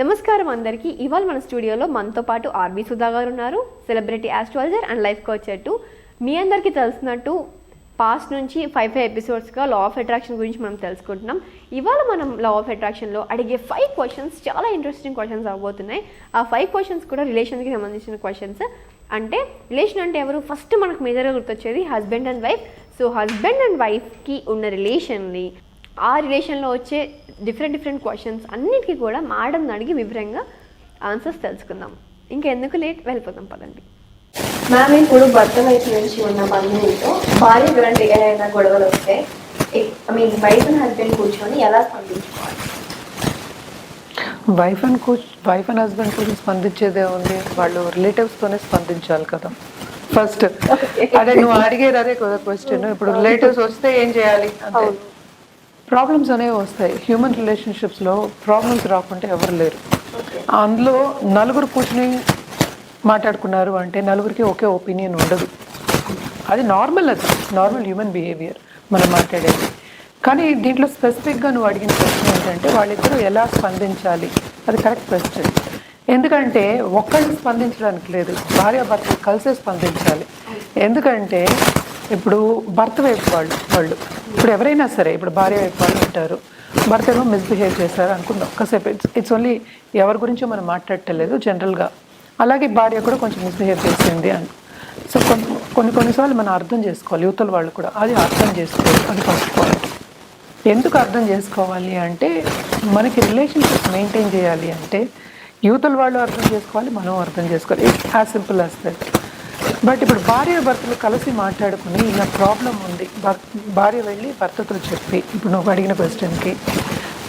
నమస్కారం అందరికీ. ఇవాళ మన స్టూడియోలో మనతో పాటు ఆర్బీ సుధా గారు ఉన్నారు, celebrity astrologer and life coach. మీ అందరికీ తెలిసినట్టు పాస్ట్ నుంచి 5 ఎపిసోడ్స్గా లా ఆఫ్ అట్రాక్షన్ గురించి మనం తెలుసుకుంటున్నాం. ఇవాళ మనం లా ఆఫ్ అట్రాక్షన్లో అడిగే 5 క్వశ్చన్స్ చాలా ఇంట్రెస్టింగ్ క్వశ్చన్స్ అవ్వబోతున్నాయి. ఆ 5 క్వశ్చన్స్ కూడా రిలేషన్కి సంబంధించిన క్వశ్చన్స్. అంటే రిలేషన్ అంటే ఎవరు? ఫస్ట్ మనకు మేజర్గా గుర్తొచ్చేది husband and wife. So husband and వైఫ్కి ఉన్న రిలేషన్ని, ఆ రిలేషన్లో వచ్చే డిఫరెంట్ క్వశ్చన్స్ అన్నిటికీ కూడా మేడంని అడిగి వివరంగా ఆన్సర్స్ తెలుసుకుందాం. ఇంకెందుకు లేట్, వెళ్ళిపోతాం పదండి. మ్యామ్, ఇప్పుడు భర్త వైపు నుంచి ఉన్న బంధువులతో భార్య గురించి ఏదైనా గొడవలు వస్తే వైఫ్ అండ్ హస్బెండ్ కూర్చొని ఎలా స్పందించుకోవాలి? వైఫ్ అండ్ హస్బెండ్ కూర్చొని స్పందించేదే ఉంది, వాళ్ళు రిలేటివ్స్తోనే స్పందించాలి కదా ఫస్ట్. అదే నువ్వు అడిగేది అదే కదా క్వశ్చన్. ఇప్పుడు రిలేటివ్స్ వస్తే ఏం చేయాలి అంటే ప్రాబ్లమ్స్ అనేవి వస్తాయి. హ్యూమన్ రిలేషన్షిప్స్లో ప్రాబ్లమ్స్ రాకుంటే ఎవరు లేరు. అందులో నలుగురు కూర్చుని మాట్లాడుకున్నారు అంటే నలుగురికి ఒకే ఒపీనియన్ ఉండదు. అది నార్మల్ హ్యూమన్ బిహేవియర్ మనం మాట్లాడేది. కానీ దీంట్లో స్పెసిఫిక్గా నువ్వు అడిగిన క్వశ్చన్ ఏంటంటే వాళ్ళిద్దరూ ఎలా స్పందించాలి, అది కరెక్ట్ క్వశ్చన్. ఎందుకంటే ఒక్కళ్ళు స్పందించడానికి లేదు, భార్యాభర్తలు కలిసే స్పందించాలి. ఎందుకంటే ఇప్పుడు భర్త వైపు వాళ్ళు ఇప్పుడు ఎవరైనా సరే, ఇప్పుడు భార్య వైపు వాళ్ళు ఉంటారు, భర్త ఏమో మిస్బిహేవ్ చేశారు అనుకుందాం కాసేపు. ఇట్స్ ఓన్లీ ఎవరి గురించో మనం మాట్లాడటలేదు జనరల్గా. అలాగే భార్య కూడా కొంచెం మిస్బిహేవ్ చేసింది అని. సో కొన్నిసార్లు మనం అర్థం చేసుకోవాలి, యువతల వాళ్ళు కూడా అది అర్థం చేసుకోవాలి. అది ఫస్ట్ పాయింట్. ఎందుకు అర్థం చేసుకోవాలి అంటే మనకి రిలేషన్షిప్ మెయింటైన్ చేయాలి అంటే యువతల వాళ్ళు అర్థం చేసుకోవాలి, మనం అర్థం చేసుకోవాలి. It's as simple as that. But ఇప్పుడు భార్య భర్తలు కలిసి మాట్లాడుకుని ఇలా ప్రాబ్లం ఉంది, భార్య వెళ్ళి భర్తతో చెప్పి, ఇప్పుడు నువ్వు అడిగిన క్వశ్చన్కి,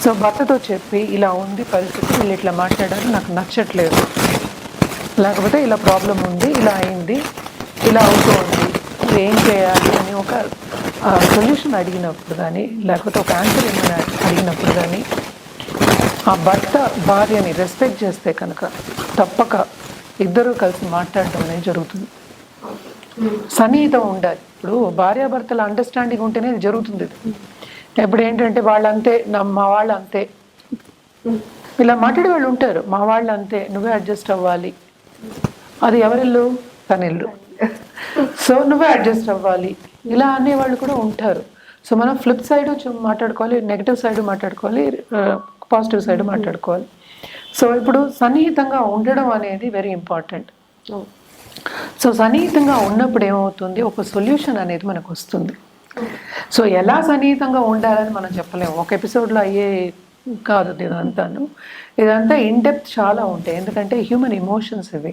సో భర్తతో చెప్పి ఇలా ఉంది పరిస్థితి, వీళ్ళు ఇట్లా మాట్లాడారు, నాకు నచ్చట్లేదు, లేకపోతే ఇలా ప్రాబ్లం ఉంది, ఇలా అయింది, ఇలా అవుతుంది, ఏం చేయాలి అని ఒక సొల్యూషన్ అడిగినప్పుడు కానీ, లేకపోతే ఒక ఆన్సర్ ఏమైనా అడిగినప్పుడు కానీ ఆ భర్త భార్యని రెస్పెక్ట్ చేస్తే కనుక తప్పక ఇద్దరూ కలిసి మాట్లాడడం అనేది జరుగుతుంది. సన్నిహితం ఉండాలి. ఇప్పుడు భార్యాభర్తల అండర్స్టాండింగ్ ఉంటేనే ఇది జరుగుతుంది. ఇప్పుడు ఏంటంటే వాళ్ళంతే, మా వాళ్ళు అంతే, ఇలా మాట్లాడే వాళ్ళు ఉంటారు. మా వాళ్ళు అంతే, నువ్వే అడ్జస్ట్ అవ్వాలి. అది ఎవరిల్లు? తనిల్లు. సో నువ్వే అడ్జస్ట్ అవ్వాలి, ఇలా అనేవాళ్ళు కూడా ఉంటారు. సో మనం ఫ్లిప్ సైడ్ మాట్లాడుకోవాలి, నెగిటివ్ సైడ్ మాట్లాడుకోవాలి, పాజిటివ్ సైడ్ మాట్లాడుకోవాలి. సో ఇప్పుడు సన్నిహితంగా ఉండడం అనేది వెరీ ఇంపార్టెంట్. సో సన్నిహితంగా ఉన్నప్పుడు ఏమవుతుంది, ఒక సొల్యూషన్ అనేది మనకు వస్తుంది. సో ఎలా సన్నిహితంగా ఉండాలని మనం చెప్పలేము, ఒక ఎపిసోడ్లో అయ్యే కాదు ఇదంతా ఇన్ డెప్త్ చాలా ఉంటాయి. ఎందుకంటే హ్యూమన్ ఎమోషన్స్ ఇవి.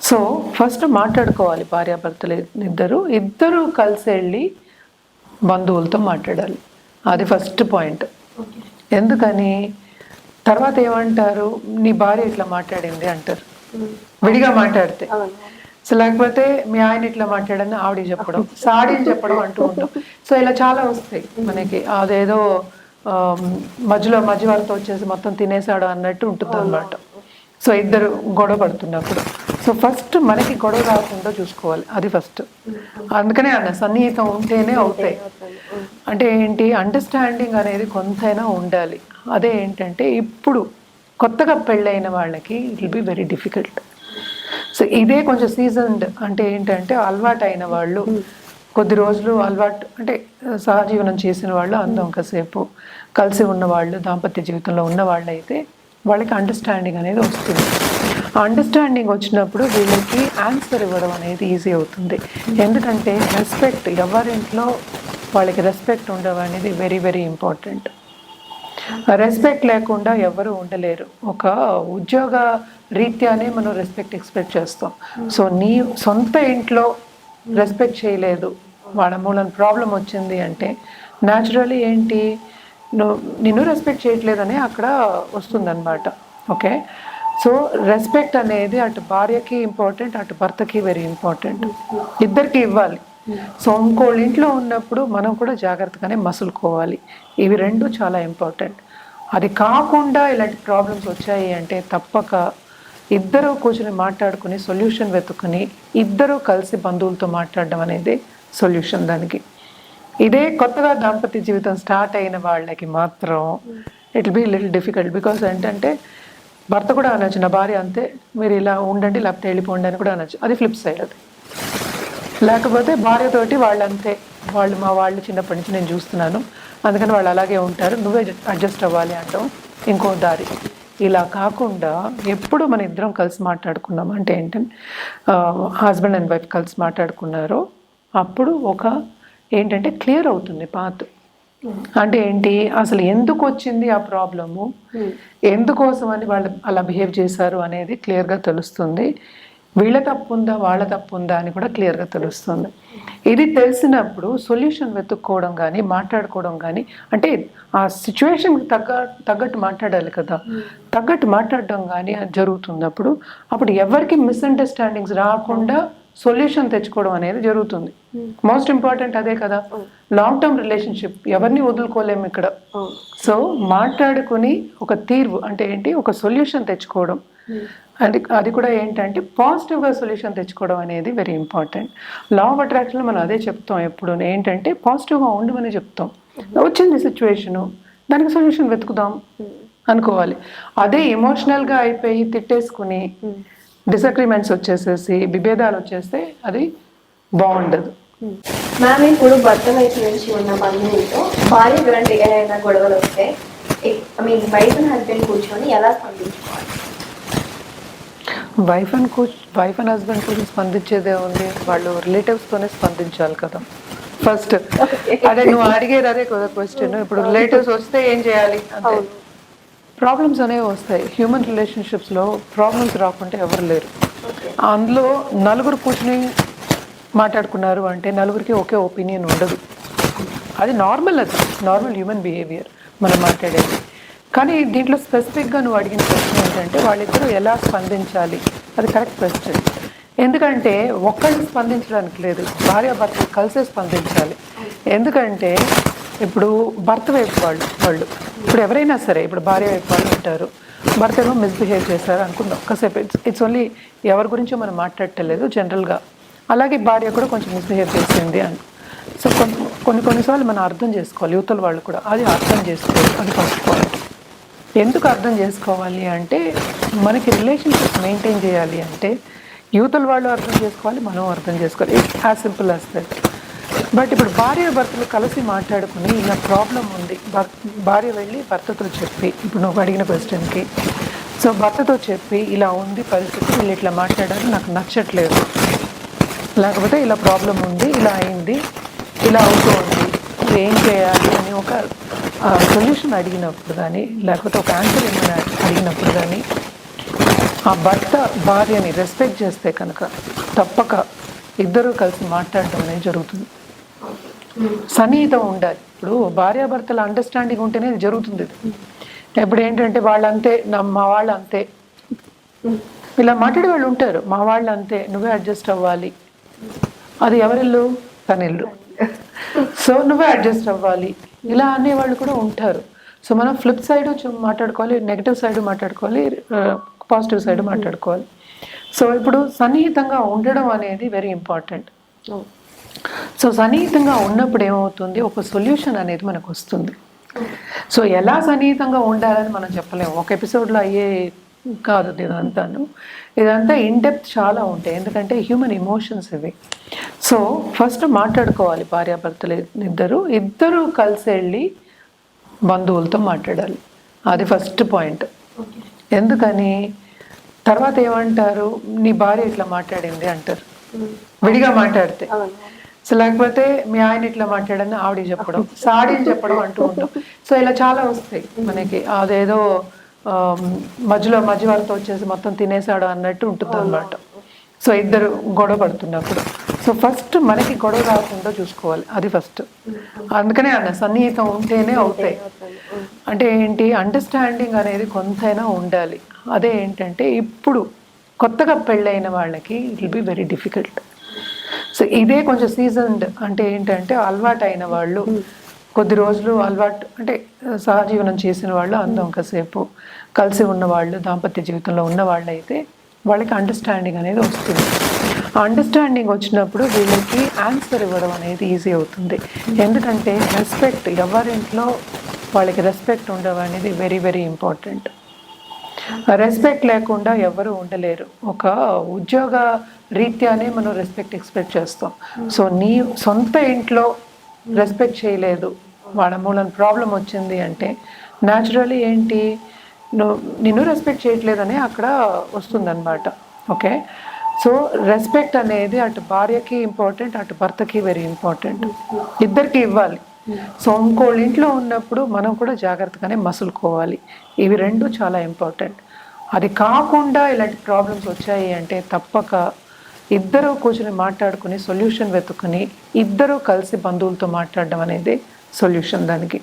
సో ఫస్ట్ మాట్లాడుకోవాలి, భార్యాభర్తలు ఇద్దరు కలిసి వెళ్ళి బంధువులతో మాట్లాడాలి. అది ఫస్ట్ పాయింట్. ఎందుకని తర్వాత ఏమంటారు, నీ భార్య ఇట్లా మాట్లాడింది అంటారు విడిగా మాట్లాడితే. సో లేకపోతే మీ ఆయన ఇట్లా మాట్లాడని ఆవిడ చెప్పడం, సాడీలు చెప్పడం అంటూ ఉంటాం. సో ఇలా చాలా వస్తాయి మనకి. అదేదో మధ్యవర్తో వచ్చేసి మొత్తం తినేసాడు అన్నట్టు ఉంటుంది అన్నమాట. సో ఇద్దరు గొడవ పడుతున్నప్పుడు సో ఫస్ట్ మనకి గొడవ రాకుండా చూసుకోవాలి, అది ఫస్ట్. అందుకనే అన్న సన్నిహితం ఉంటేనే అవుతాయి. అంటే ఏంటి, అండర్స్టాండింగ్ అనేది కొంతైనా ఉండాలి. అదే ఏంటంటే ఇప్పుడు కొత్తగా పెళ్ళైన వాళ్ళకి it will be very difficult. So ఇదే కొంచెం సీజన్డ్ అంటే ఏంటంటే అలవాటు అయిన వాళ్ళు, కొద్ది రోజులు అలవాటు అంటే సహజీవనం చేసిన వాళ్ళు, అందం కాసేపు కలిసి ఉన్నవాళ్ళు, దాంపత్య జీవితంలో ఉన్న వాళ్ళు అయితే వాళ్ళకి అండర్స్టాండింగ్ అనేది వస్తుంది. ఆ అండర్స్టాండింగ్ వచ్చినప్పుడు వీళ్ళకి ఆన్సర్ ఇవ్వడం అనేది ఈజీ అవుతుంది. ఎందుకంటే రెస్పెక్ట్, ఎవరింట్లో వాళ్ళకి రెస్పెక్ట్ ఉండడం అనేది వెరీ వెరీ ఇంపార్టెంట్. రెస్పెక్ట్ లేకుండా ఎవరు ఉండలేరు. ఒక ఉద్యోగ రీత్యానే మనం రెస్పెక్ట్ ఎక్స్పెక్ట్ చేస్తాం. సో నీ సొంత ఇంట్లో రెస్పెక్ట్ చేయలేదు, వాళ్ళ మూలన ప్రాబ్లం వచ్చింది అంటే న్యాచురలీ ఏంటి, నిన్ను రెస్పెక్ట్ చేయట్లేదని అక్కడ వస్తుందన్నమాట. ఓకే, సో రెస్పెక్ట్ అనేది అటు భార్యకి ఇంపార్టెంట్, అటు భర్తకి వెరీ ఇంపార్టెంట్, ఇద్దరికి ఇవ్వాలి. సో ఇంకోళ్ళ ఇంట్లో ఉన్నప్పుడు మనం కూడా జాగ్రత్తగానే మసులుకోవాలి. ఇవి రెండు చాలా ఇంపార్టెంట్. అది కాకుండా ఇలాంటి ప్రాబ్లమ్స్ వచ్చాయి అంటే తప్పక ఇద్దరు కూర్చొని మాట్లాడుకుని సొల్యూషన్ వెతుకుని ఇద్దరు కలిసి బంధువులతో మాట్లాడడం అనేది సొల్యూషన్ దానికి. ఇదే కొత్తగా దాంపత్య జీవితం స్టార్ట్ అయిన వాళ్ళకి మాత్రం it will be little difficult. Because ఏంటంటే భర్త కూడా అనొచ్చు నా భార్య అంతే, మీరు ఇలా ఉండండి లేకపోతే వెళ్ళిపోండి అని కూడా అనొచ్చు. అది ఫ్లిప్ సైడ్. అది లేకపోతే భార్యతోటి వాళ్ళు అంతే, వాళ్ళు మా వాళ్ళు చిన్నప్పటి నుంచి నేను చూస్తున్నాను, అందుకని వాళ్ళు అలాగే ఉంటారు, నువ్వే అడ్జస్ట్ అవ్వాలి అంటాం ఇంకో దారి. ఇలా కాకుండా ఎప్పుడు మన ఇద్దరం కలిసి మాట్లాడుకున్నాం అంటే ఏంటంటే హస్బెండ్ అండ్ వైఫ్ కలిసి మాట్లాడుకున్నారో అప్పుడు ఒక ఏంటంటే క్లియర్ అవుతుంది పాత్. అంటే ఏంటి, అసలు ఎందుకు వచ్చింది ఆ ప్రాబ్లము, ఎందుకోసం అని వాళ్ళు అలా బిహేవ్ చేశారు అనేది క్లియర్గా తెలుస్తుంది. వీళ్ళ తప్పు ఉందా వాళ్ళ తప్పు ఉందా అని కూడా క్లియర్గా తెలుస్తుంది. ఇది తెలిసినప్పుడు సొల్యూషన్ వెతుక్కోవడం కానీ మాట్లాడుకోవడం కానీ, అంటే ఆ సిచ్యువేషన్కి తగ్గట్టు మాట్లాడాలి కదా, తగ్గట్టు మాట్లాడడం కానీ జరుగుతున్నప్పుడు అప్పుడు ఎవరికి మిస్అండర్స్టాండింగ్స్ రాకుండా సొల్యూషన్ తెచ్చుకోవడం అనేది జరుగుతుంది. మోస్ట్ ఇంపార్టెంట్ అదే కదా, లాంగ్ టర్మ్ రిలేషన్షిప్ ఎవరిని వదులుకోలేము ఇక్కడ. సో మాట్లాడుకుని ఒక తీర్వు అంటే ఏంటి, ఒక సొల్యూషన్ తెచ్చుకోవడం, అది కూడా ఏంటంటే పాజిటివ్గా సొల్యూషన్ తెచ్చుకోవడం అనేది వెరీ ఇంపార్టెంట్. లా ఆఫ్ అట్రాక్షన్లో మనం అదే చెప్తాం ఎప్పుడు, ఏంటంటే పాజిటివ్గా ఉండమని చెప్తాం. వచ్చింది సిచ్యువేషను, దానికి సొల్యూషన్ వెతుకుదాం అనుకోవాలి. అదే ఎమోషనల్గా అయిపోయి తిట్టేసుకుని డిసగ్రిమెంట్స్ వచ్చేసేసి విభేదాలు వచ్చేస్తే అది బాగుండదు. మ్యామ్, ఇప్పుడు భర్త వైపు నుంచి ఉన్న బంధువులతో భార్య గ్రంథి ఏదైనా గొడవలు వస్తే వైఫ్ అండ్ హస్బెండ్ కూర్చొని ఎలా స్పందించుకోవాలి? వైఫ్ అండ్ హస్బెండ్ కూడా స్పందించేదే ఉంది, వాళ్ళు రిలేటివ్స్తోనే స్పందించాలి కదా ఫస్ట్. అదే నువ్వు అడిగేది అదే కదా క్వశ్చన్. ఇప్పుడు రిలేటివ్స్ వస్తే ఏం చేయాలి అంటే ప్రాబ్లమ్స్ అనేవి వస్తాయి. హ్యూమన్ రిలేషన్షిప్స్లో ప్రాబ్లమ్స్ రాకుంటే ఎవరు లేరు. అందులో నలుగురు కూర్చుని మాట్లాడుకున్నారు అంటే నలుగురికి ఒకే ఒపీనియన్ ఉండదు. అది నార్మల్ హ్యూమన్ బిహేవియర్ మనం మాట్లాడేది. కానీ దీంట్లో స్పెసిఫిక్గా నువ్వు అడిగిన క్వశ్చన్ ఏంటంటే వాళ్ళిద్దరూ ఎలా స్పందించాలి, అది కరెక్ట్ క్వశ్చన్. ఎందుకంటే ఒక్కళ్ళు స్పందించడానికి లేదు, భార్యాభర్తలు కలిసే స్పందించాలి. ఎందుకంటే ఇప్పుడు భర్త వైపు వాళ్ళు ఇప్పుడు ఎవరైనా సరే, ఇప్పుడు భార్య వైపు వాళ్ళు ఉంటారు, భర్త ఏమో మిస్బిహేవ్ చేశారు అనుకుందాం కాసేపు, ఇట్స్ ఓన్లీ ఎవరి గురించో మనం మాట్లాడటలేదు జనరల్గా. అలాగే భార్య కూడా కొంచెం మిస్బిహేవ్ చేసింది అని. సో కొన్నిసార్లు మనం అర్థం చేసుకోవాలి, యువతల వాళ్ళు కూడా అది అర్థం చేసుకోవాలి. అది ఫస్ట్ పాయింట్. ఎందుకు అర్థం చేసుకోవాలి అంటే మనకి రిలేషన్షిప్ మెయింటైన్ చేయాలి అంటే యువతల వాళ్ళు అర్థం చేసుకోవాలి, మనం అర్థం చేసుకోవాలి. It's as simple as that. But ఇప్పుడు భార్య భర్తలు కలిసి మాట్లాడుకుని ఇలా ప్రాబ్లం ఉంది, భార్య వెళ్ళి భర్తతో చెప్పి, ఇప్పుడు నువ్వు అడిగిన క్వశ్చన్కి, సో భర్తతో చెప్పి ఇలా ఉంది పరిస్థితి, వీళ్ళు ఇట్లా మాట్లాడారు, నాకు నచ్చట్లేదు, లేకపోతే ఇలా ప్రాబ్లం ఉంది, ఇలా అయింది, ఇలా అవుతుంది, ఏం చేయాలి అని ఒక సొల్యూషన్ అడిగినప్పుడు కానీ, లేకపోతే ఒక ఆన్సర్ ఏమైనా అడిగినప్పుడు కానీ ఆ భర్త భార్యని రెస్పెక్ట్ చేస్తే కనుక తప్పక ఇద్దరూ కలిసి మాట్లాడడం అనేది జరుగుతుంది. సన్నిహితం ఉండాలి. ఇప్పుడు భార్యాభర్తల అండర్స్టాండింగ్ ఉంటేనే ఇది జరుగుతుంది. ఇప్పుడు ఏంటంటే వాళ్ళంతే, మా వాళ్ళు అంతే, ఇలా మాట్లాడే వాళ్ళు ఉంటారు, మా వాళ్ళు అంతే, నువ్వే అడ్జస్ట్ అవ్వాలి, అది ఎవరిల్లు, తనిల్లు, సో నువ్వే అడ్జస్ట్ అవ్వాలి, ఇలా అనేవాళ్ళు కూడా ఉంటారు. సో మనం ఫ్లిప్ సైడ్ మాట్లాడుకోవాలి, నెగిటివ్ సైడ్ మాట్లాడుకోవాలి, పాజిటివ్ సైడ్ మాట్లాడుకోవాలి. సో ఇప్పుడు సన్నిహితంగా ఉండడం అనేది వెరీ ఇంపార్టెంట్. సో సన్నిహితంగా ఉన్నప్పుడు ఏమవుతుంది, ఒక సొల్యూషన్ అనేది మనకు వస్తుంది. సో ఎలా సన్నిహితంగా ఉండాలని మనం చెప్పలేము, ఒక ఎపిసోడ్లో అయ్యే కాదు ఇదంతా ఇన్ డెప్త్ చాలా ఉంటాయి, ఎందుకంటే హ్యూమన్ ఎమోషన్స్ ఇవి. సో ఫస్ట్ మాట్లాడుకోవాలి, భార్యాభర్తలు ఇద్దరు కలిసి వెళ్ళి బంధువులతో మాట్లాడాలి, అది ఫస్ట్ పాయింట్. ఎందుకని తర్వాత ఏమంటారు, నీ భార్య ఇట్లా మాట్లాడింది అంటారు విడిగా మాట్లాడితే. సో లేకపోతే మీ ఆయన ఇట్లా మాట్లాడని ఆవిడ చెప్పడం, సాడీలు చెప్పడం అంటూ ఉంటాం. సో ఇలా చాలా వస్తాయి మనకి, అదేదో మధ్యవర్త వచ్చేసి మొత్తం తినేసాడు అన్నట్టు ఉంటుంది అన్నమాట. సో ఇద్దరు గొడవ పడుతున్నప్పుడు సో ఫస్ట్ మనకి గొడవ రాకుండా చూసుకోవాలి, అది ఫస్ట్. అందుకనే అన్న సన్నిహితం ఉంటేనే అవుతాయి. అంటే ఏంటి, అండర్స్టాండింగ్ అనేది కొంతైనా ఉండాలి. అదే ఏంటంటే ఇప్పుడు కొత్తగా పెళ్ళైన వాళ్ళకి it will be very difficult. So ఇదే కొంచెం సీజన్డ్ అంటే ఏంటంటే అలవాటు అయిన వాళ్ళు, కొద్ది రోజులు అలవాటు అంటే సహజీవనం చేసిన వాళ్ళు, అందం కాసేపు కలిసి ఉన్నవాళ్ళు, దాంపత్య జీవితంలో ఉన్న వాళ్ళు అయితే వాళ్ళకి అండర్స్టాండింగ్ అనేది వస్తుంది. ఆ అండర్స్టాండింగ్ వచ్చినప్పుడు వీళ్ళకి ఆన్సర్ ఇవ్వడం అనేది ఈజీ అవుతుంది. ఎందుకంటే రెస్పెక్ట్, ఎవరింట్లో వాళ్ళకి రెస్పెక్ట్ ఉండడం అనేది వెరీ వెరీ ఇంపార్టెంట్. రెస్పెక్ట్ లేకుండా ఎవరు ఉండలేరు. ఒక ఉద్యోగ రీత్యానే మనం రెస్పెక్ట్ ఎక్స్పెక్ట్ చేస్తాం. సో నీ సొంత ఇంట్లో రెస్పెక్ట్ చేయలేదు, వాళ్ళ మూలన ప్రాబ్లం వచ్చింది అంటే న్యాచురలీ ఏంటి, నిన్ను రెస్పెక్ట్ చేయట్లేదని అక్కడ వస్తుందన్నమాట. ఓకే, సో రెస్పెక్ట్ అనేది అటు భార్యకి ఇంపార్టెంట్, అటు భర్తకి వెరీ ఇంపార్టెంట్, ఇద్దరికి ఇవ్వాలి. సో ఇంకోళ్ళ ఇంట్లో ఉన్నప్పుడు మనం కూడా జాగ్రత్తగానే మసులుకోవాలి. ఇవి రెండు చాలా ఇంపార్టెంట్. అది కాకుండా ఇలాంటి ప్రాబ్లమ్స్ వచ్చాయి అంటే తప్పక ఇద్దరు కూర్చొని మాట్లాడుకుని సొల్యూషన్ వెతుకుని ఇద్దరు కలిసి బంధువులతో మాట్లాడడం అనేది సొల్యూషన్ దానికి.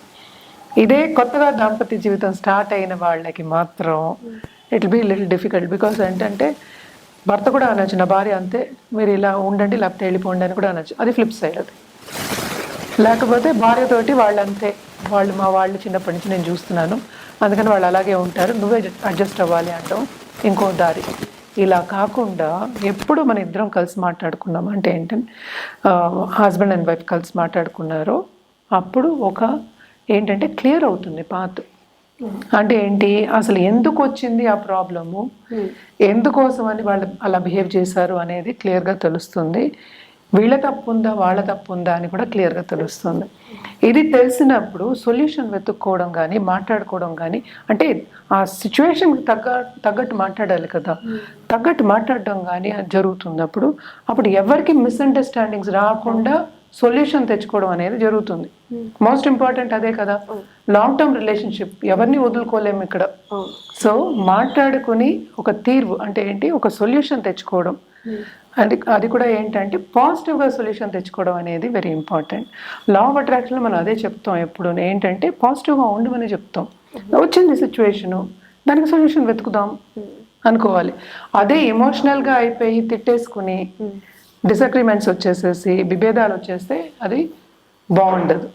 ఇదే కొత్తగా దాంపత్య జీవితం స్టార్ట్ అయిన వాళ్ళకి మాత్రం it will be little difficult. Because ఏంటంటే భర్త కూడా అనొచ్చు, నా భార్య అంతే, మీరు ఇలా ఉండండి లేకపోతే వెళ్ళిపోండి అని కూడా అనొచ్చు. అది ఫ్లిప్ సైడ్. అది లేకపోతే భార్యతోటి వాళ్ళంతే, వాళ్ళు చిన్నప్పటి నుంచి నేను చూస్తున్నాను, అందుకని వాళ్ళు అలాగే ఉంటారు, నువ్వే అడ్జస్ట్ అవ్వాలి అంటాం ఇంకో దారి. ఇలా కాకుండా ఎప్పుడు మన ఇద్దరం కలిసి మాట్లాడుకున్నాం అంటే ఏంటంటే హస్బెండ్ అండ్ వైఫ్ కలిసి మాట్లాడుకున్నారో అప్పుడు ఒక ఏంటంటే క్లియర్ అవుతుంది పాత్. అంటే ఏంటి, అసలు ఎందుకు వచ్చింది ఆ ప్రాబ్లము, ఎందుకోసం అని వాళ్ళు అలా బిహేవ్ చేశారు అనేది క్లియర్గా తెలుస్తుంది. వీళ్ళ తప్పు ఉందా వాళ్ళ తప్పు ఉందా అని కూడా క్లియర్గా తెలుస్తుంది. ఇది తెలిసినప్పుడు సొల్యూషన్ వెతుక్కోవడం కానీ మాట్లాడుకోవడం కానీ, అంటే ఆ సిచ్యువేషన్కి తగ్గట్టు మాట్లాడాలి కదా, తగ్గట్టు మాట్లాడడం కానీ జరుగుతున్నప్పుడు అప్పుడు ఎవరికి మిస్అండర్స్టాండింగ్స్ రాకుండా సొల్యూషన్ తెచ్చుకోవడం అనేది జరుగుతుంది. మోస్ట్ ఇంపార్టెంట్ అదే కదా, లాంగ్ టర్మ్ రిలేషన్షిప్, ఎవరిని వదులుకోలేము ఇక్కడ. సో మాట్లాడుకుని ఒక తీర్వు అంటే ఏంటి, ఒక సొల్యూషన్ తెచ్చుకోవడం, అది కూడా ఏంటంటే పాజిటివ్గా సొల్యూషన్ తెచ్చుకోవడం అనేది వెరీ ఇంపార్టెంట్. లా ఆఫ్ అట్రాక్షన్లో మనం అదే చెప్తాం ఎప్పుడు, ఏంటంటే పాజిటివ్గా ఉండమని చెప్తాం. వచ్చింది సిచ్యువేషను, దానికి సొల్యూషన్ వెతుకుదాం అనుకోవాలి. అదే ఎమోషనల్గా అయిపోయి తిట్టేసుకుని డిసగ్రిమెంట్స్ వచ్చేసేసి విభేదాలు వచ్చేస్తే అది బాగుండదు.